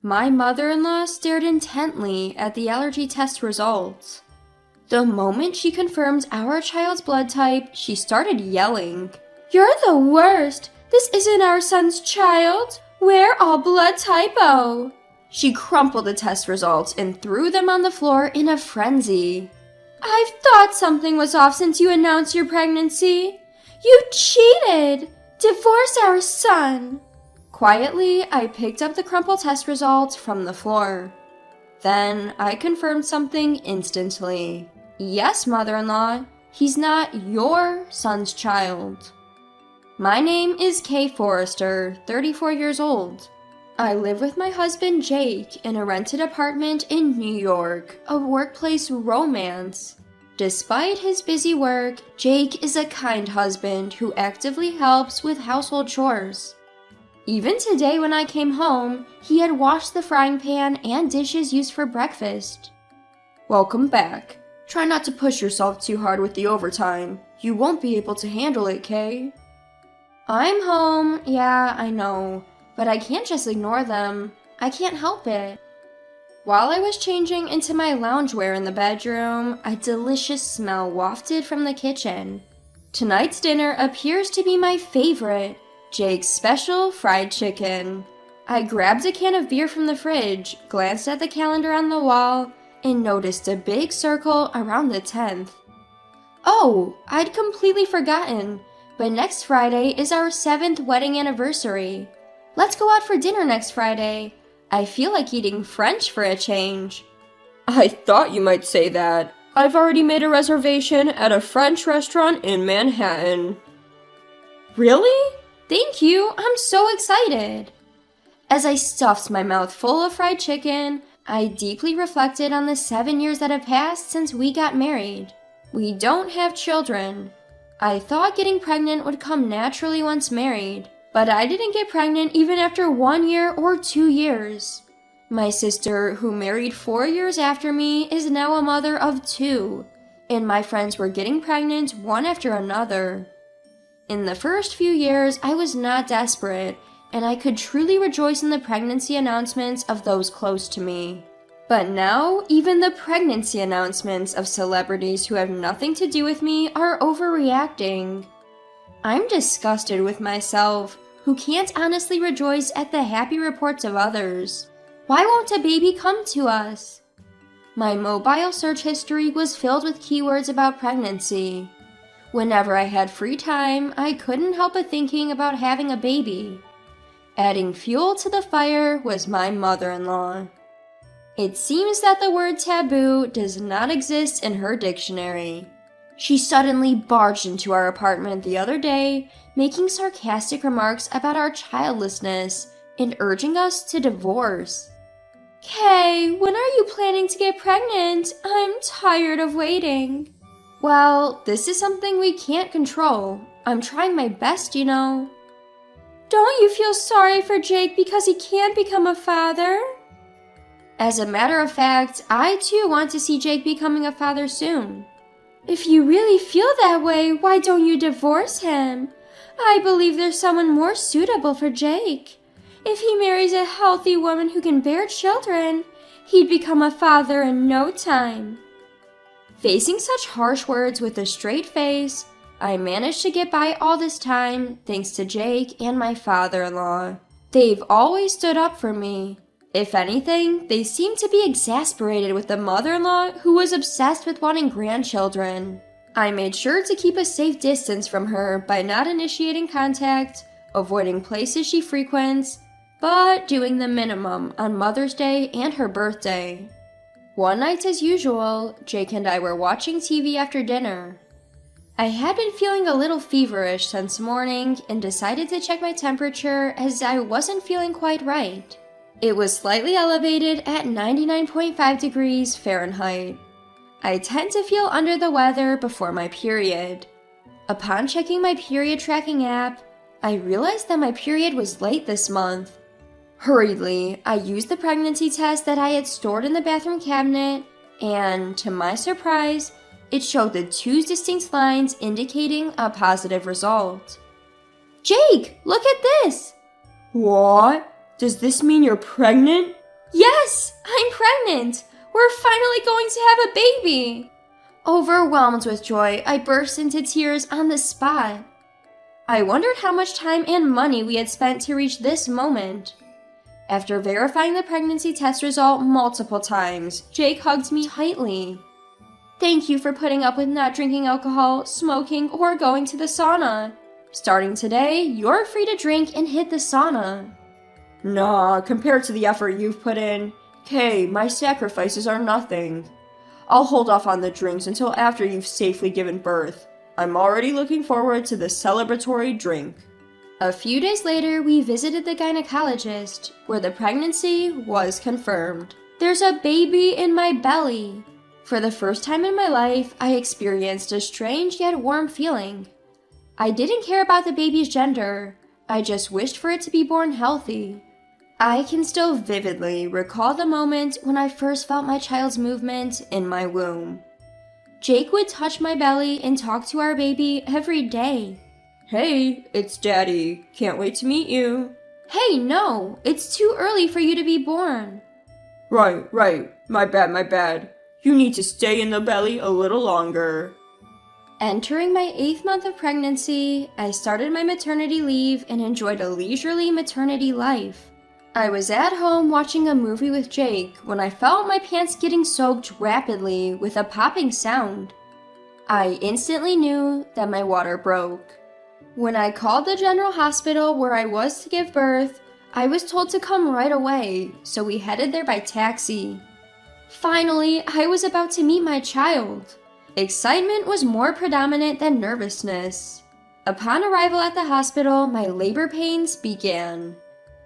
My mother-in-law stared intently at the allergy test results. The moment she confirmed our child's blood type, she started yelling, "You're the worst! This isn't our son's child! We're all blood type O!" She crumpled the test results and threw them on the floor in a frenzy. "I've thought something was off since you announced your pregnancy. You cheated! Divorce our son!" Quietly, I picked up the crumpled test results from the floor. Then I confirmed something instantly. "Yes, mother-in-law, he's not your son's child." My name is Kay Forrester, 34 years old. I live with my husband Jake in a rented apartment in New York, a workplace romance. Despite his busy work, Jake is a kind husband who actively helps with household chores. Even today when I came home, he had washed the frying pan and dishes used for breakfast. "Welcome back. Try not to push yourself too hard with the overtime. You won't be able to handle it, Kay." "I'm home, yeah, I know, but I can't just ignore them. I can't help it." While I was changing into my loungewear in the bedroom, a delicious smell wafted from the kitchen. Tonight's dinner appears to be my favorite, Jake's special fried chicken. I grabbed a can of beer from the fridge, glanced at the calendar on the wall, and noticed a big circle around the 10th. Oh, I'd completely forgotten, but next Friday is our 7th wedding anniversary. Let's go out for dinner next Friday. I feel like eating French for a change. "I thought you might say that. I've already made a reservation at a French restaurant in Manhattan." "Really? Thank you, I'm so excited." As I stuffed my mouth full of fried chicken, I deeply reflected on the 7 years that have passed since we got married. We don't have children. I thought getting pregnant would come naturally once married, but I didn't get pregnant even after 1 year or 2 years. My sister, who married 4 years after me, is now a mother of 2, and my friends were getting pregnant one after another. In the first few years, I was not desperate, and I could truly rejoice in the pregnancy announcements of those close to me. But now, even the pregnancy announcements of celebrities who have nothing to do with me are overreacting. I'm disgusted with myself, who can't honestly rejoice at the happy reports of others. Why won't a baby come to us? My mobile search history was filled with keywords about pregnancy. Whenever I had free time, I couldn't help but thinking about having a baby. Adding fuel to the fire was my mother-in-law. It seems that the word taboo does not exist in her dictionary. She suddenly barged into our apartment the other day, making sarcastic remarks about our childlessness and urging us to divorce. "Kay, when are you planning to get pregnant? I'm tired of waiting." "Well, this is something we can't control. I'm trying my best, you know." "Don't you feel sorry for Jake because he can't become a father?" As a matter of fact, I too want to see Jake becoming a father soon. "If you really feel that way, why don't you divorce him? I believe there's someone more suitable for Jake. If he marries a healthy woman who can bear children, he'd become a father in no time." Facing such harsh words with a straight face, I managed to get by all this time thanks to Jake and my father-in-law. They've always stood up for me. If anything, they seem to be exasperated with the mother-in-law who was obsessed with wanting grandchildren. I made sure to keep a safe distance from her by not initiating contact, avoiding places she frequents, but doing the minimum on Mother's Day and her birthday. One night as usual, Jake and I were watching TV after dinner. I had been feeling a little feverish since morning and decided to check my temperature as I wasn't feeling quite right. It was slightly elevated at 99.5 degrees Fahrenheit. I tend to feel under the weather before my period. Upon checking my period tracking app, I realized that my period was late this month. Hurriedly, I used the pregnancy test that I had stored in the bathroom cabinet, and to my surprise, it showed the 2 distinct lines indicating a positive result. "Jake, look at this!" "What? Does this mean you're pregnant?" Yes, I'm pregnant! We're finally going to have a baby! Overwhelmed with joy, I burst into tears on the spot. I wondered how much time and money we had spent to reach this moment. After verifying the pregnancy test result multiple times, Jake hugged me tightly. Thank you for putting up with not drinking alcohol, smoking, or going to the sauna. Starting today, you're free to drink and hit the sauna. Nah, compared to the effort you've put in, Kay, my sacrifices are nothing. I'll hold off on the drinks until after you've safely given birth. I'm already looking forward to the celebratory drink. A few days later, we visited the gynecologist, where the pregnancy was confirmed. There's a baby in my belly. For the first time in my life, I experienced a strange yet warm feeling. I didn't care about the baby's gender. I just wished for it to be born healthy. I can still vividly recall the moment when I first felt my child's movement in my womb. Jake would touch my belly and talk to our baby every day. Hey, it's Daddy. Can't wait to meet you. Hey, no, it's too early for you to be born. Right. My bad. You need to stay in the belly a little longer. Entering my 8th month of pregnancy, I started my maternity leave and enjoyed a leisurely maternity life. I was at home watching a movie with Jake when I felt my pants getting soaked rapidly with a popping sound. I instantly knew that my water broke. When I called the general hospital where I was to give birth, I was told to come right away, so we headed there by taxi. Finally, I was about to meet my child. Excitement was more predominant than nervousness. Upon arrival at the hospital, my labor pains began.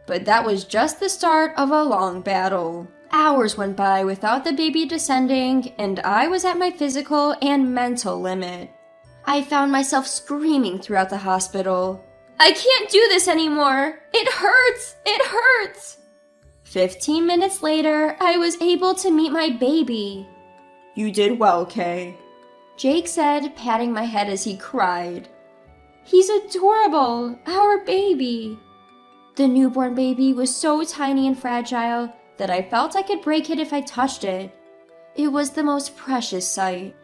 But that was just the start of a long battle. Hours went by without the baby descending, and I was at my physical and mental limit. I found myself screaming throughout the hospital. I can't do this anymore! It hurts! 15 minutes later, I was able to meet my baby. You did well, Kay, Jake said, patting my head as he cried. He's adorable, our baby. The newborn baby was so tiny and fragile that I felt I could break it if I touched it. It was the most precious sight.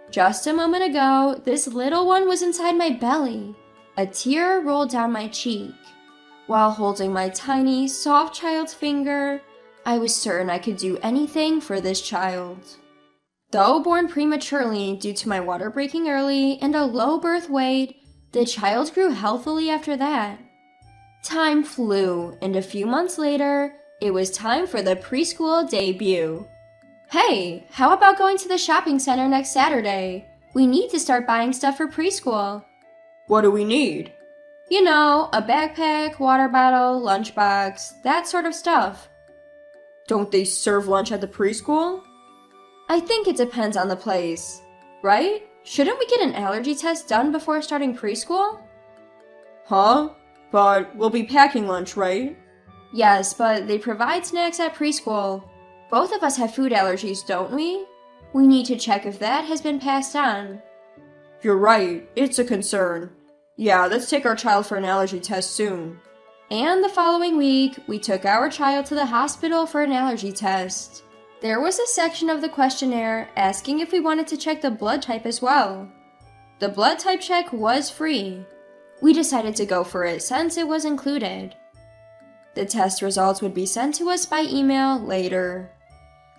Just a moment ago, this little one was inside my belly. A tear rolled down my cheek. While holding my tiny, soft child's finger, I was certain I could do anything for this child. Though born prematurely due to my water breaking early and a low birth weight, the child grew healthily after that. Time flew, and a few months later, it was time for the preschool debut. Hey, how about going to the shopping center next Saturday? We need to start buying stuff for preschool. What do we need? You know, a backpack, water bottle, lunchbox, that sort of stuff. Don't they serve lunch at the preschool? I think it depends on the place, right? Shouldn't we get an allergy test done before starting preschool? Huh? But we'll be packing lunch, right? Yes, but they provide snacks at preschool. Both of us have food allergies, don't we? We need to check if that has been passed on. You're right, it's a concern. Yeah, let's take our child for an allergy test soon. And the following week, we took our child to the hospital for an allergy test. There was a section of the questionnaire asking if we wanted to check the blood type as well. The blood type check was free. We decided to go for it since it was included. The test results would be sent to us by email later.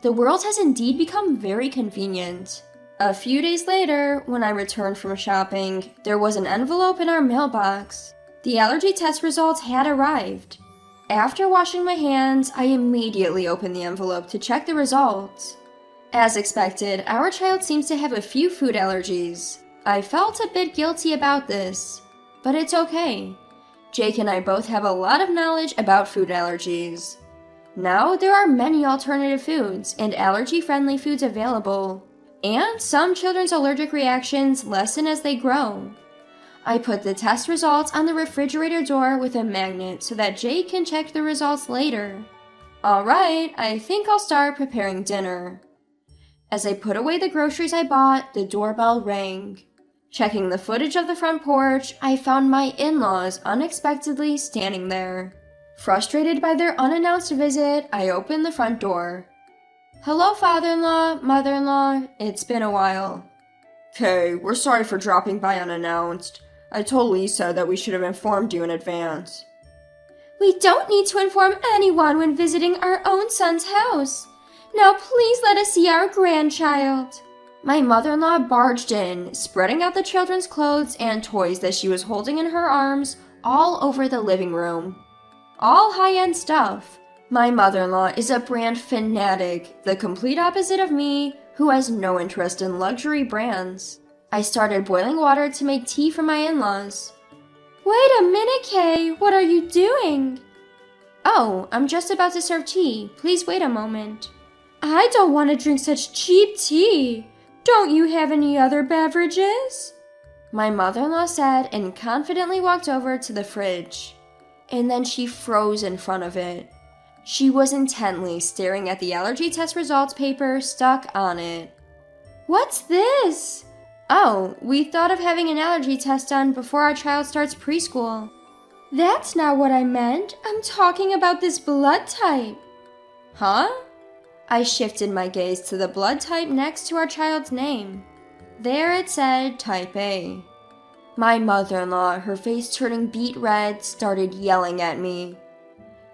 The world has indeed become very convenient. A few days later, when I returned from shopping, there was an envelope in our mailbox. The allergy test results had arrived. After washing my hands, I immediately opened the envelope to check the results. As expected, our child seems to have a few food allergies. I felt a bit guilty about this, but it's okay. Jake and I both have a lot of knowledge about food allergies. Now there are many alternative foods and allergy-friendly foods available, and some children's allergic reactions lessen as they grow. I put the test results on the refrigerator door with a magnet so that Jake can check the results later. Alright, I think I'll start preparing dinner. As I put away the groceries I bought, the doorbell rang. Checking the footage of the front porch, I found my in-laws unexpectedly standing there. Frustrated by their unannounced visit, I opened the front door. "Hello, father-in-law, mother-in-law. It's been a while." "Kay, we're sorry for dropping by unannounced. I told Lisa that we should have informed you in advance." "We don't need to inform anyone when visiting our own son's house. Now please let us see our grandchild." My mother-in-law barged in, spreading out the children's clothes and toys that she was holding in her arms all over the living room. All high-end stuff. My mother-in-law is a brand fanatic, the complete opposite of me, who has no interest in luxury brands. I started boiling water to make tea for my in-laws. "Wait a minute, Kay. What are you doing?" "Oh, I'm just about to serve tea. Please wait a moment." "I don't want to drink such cheap tea. Don't you have any other beverages?" My mother-in-law said and confidently walked over to the fridge. And then she froze in front of it. She was intently staring at the allergy test results paper stuck on it. "What's this?" "Oh, we thought of having an allergy test done before our child starts preschool." "That's not what I meant. I'm talking about this blood type." "Huh?" I shifted my gaze to the blood type next to our child's name. There it said type A. My mother-in-law, her face turning beet red, started yelling at me.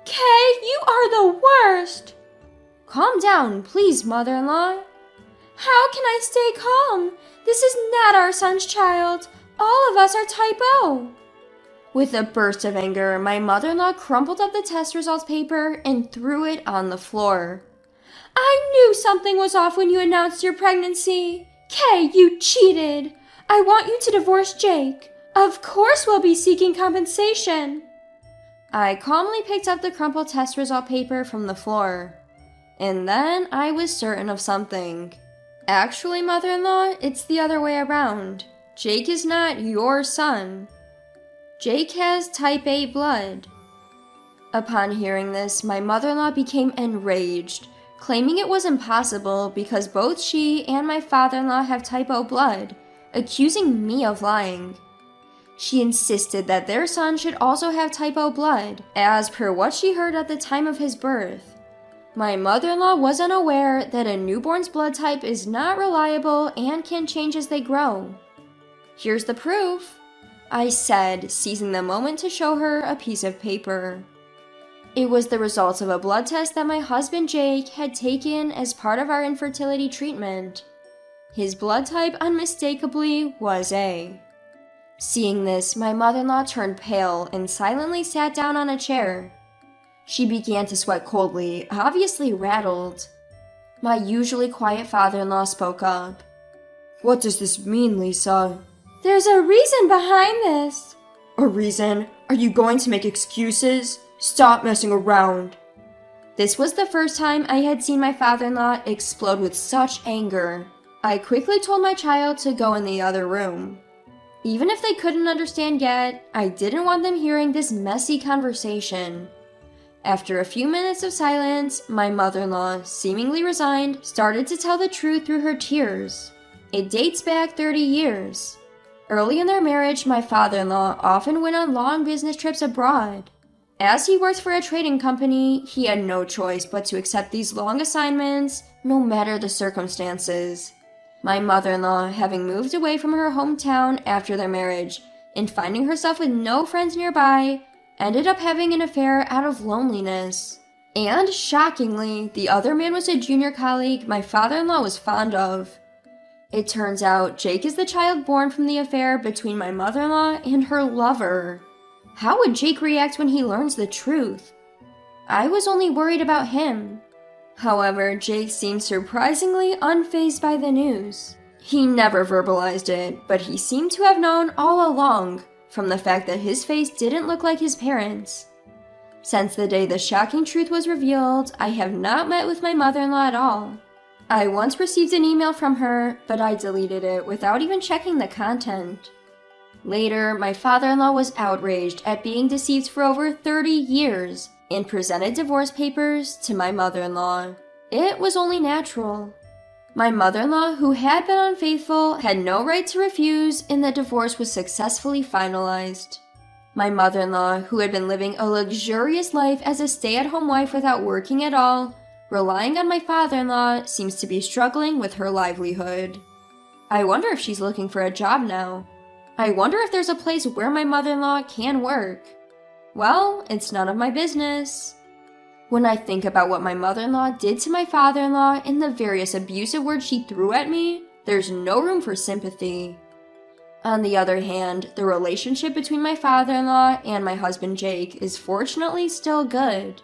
"Kay, you are the worst!" "Calm down, please, mother-in-law." "How can I stay calm? This is not our son's child. All of us are type O." With a burst of anger, my mother-in-law crumpled up the test results paper and threw it on the floor. "I knew something was off when you announced your pregnancy. Kay, you cheated. I want you to divorce Jake. Of course we'll be seeking compensation." I calmly picked up the crumpled test result paper from the floor. And then I was certain of something. Actually, mother-in-law, it's the other way around. Jake is not your son. Jake has type A blood. Upon hearing this, my mother-in-law became enraged, claiming it was impossible because both she and my father-in-law have type O blood, accusing me of lying. She insisted that their son should also have type O blood, as per what she heard at the time of his birth. My mother-in-law was unaware that a newborn's blood type is not reliable and can change as they grow. "Here's the proof," I said, seizing the moment to show her a piece of paper. It was the results of a blood test that my husband Jake had taken as part of our infertility treatment. His blood type unmistakably was A. Seeing this, my mother-in-law turned pale and silently sat down on a chair. She began to sweat coldly, obviously rattled. My usually quiet father-in-law spoke up. "What does this mean, Lisa?" "There's a reason behind this." "A reason? Are you going to make excuses? Stop messing around." This was the first time I had seen my father-in-law explode with such anger. I quickly told my child to go in the other room. Even if they couldn't understand yet, I didn't want them hearing this messy conversation. After a few minutes of silence, my mother-in-law, seemingly resigned, started to tell the truth through her tears. It dates back 30 years. Early in their marriage, my father-in-law often went on long business trips abroad. As he worked for a trading company, he had no choice but to accept these long assignments, no matter the circumstances. My mother-in-law, having moved away from her hometown after their marriage and finding herself with no friends nearby, ended up having an affair out of loneliness. And, shockingly, the other man was a junior colleague my father-in-law was fond of. It turns out Jake is the child born from the affair between my mother-in-law and her lover. How would Jake react when he learns the truth? I was only worried about him. However, Jake seemed surprisingly unfazed by the news. He never verbalized it, but he seemed to have known all along, from the fact that his face didn't look like his parents'. Since the day the shocking truth was revealed, I have not met with my mother-in-law at all. I once received an email from her, but I deleted it without even checking the content. Later, my father-in-law was outraged at being deceived for over 30 years and presented divorce papers to my mother-in-law. It was only natural. My mother-in-law, who had been unfaithful, had no right to refuse, and the divorce was successfully finalized. My mother-in-law, who had been living a luxurious life as a stay-at-home wife without working at all, relying on my father-in-law, seems to be struggling with her livelihood. I wonder if she's looking for a job now. I wonder if there's a place where my mother-in-law can work. Well, it's none of my business. When I think about what my mother-in-law did to my father-in-law and the various abusive words she threw at me, there's no room for sympathy. On the other hand, the relationship between my father-in-law and my husband Jake is fortunately still good.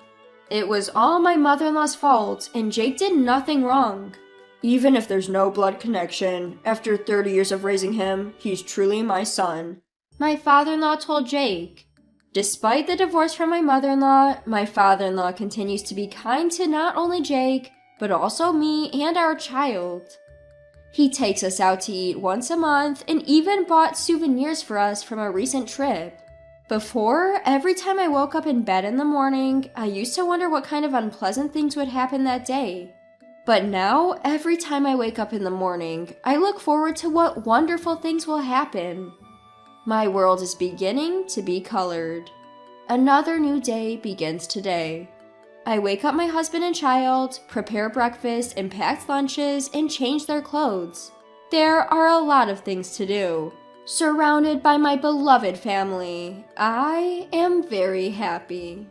It was all my mother-in-law's fault, and Jake did nothing wrong. Even if there's no blood connection, after 30 years of raising him, he's truly my son, my father-in-law told Jake. Despite the divorce from my mother-in-law, my father-in-law continues to be kind to not only Jake, but also me and our child. He takes us out to eat once a month and even bought souvenirs for us from a recent trip. Before, every time I woke up in bed in the morning, I used to wonder what kind of unpleasant things would happen that day. But now, every time I wake up in the morning, I look forward to what wonderful things will happen. My world is beginning to be colored. Another new day begins today. I wake up my husband and child, prepare breakfast and pack lunches, and change their clothes. There are a lot of things to do. Surrounded by my beloved family, I am very happy.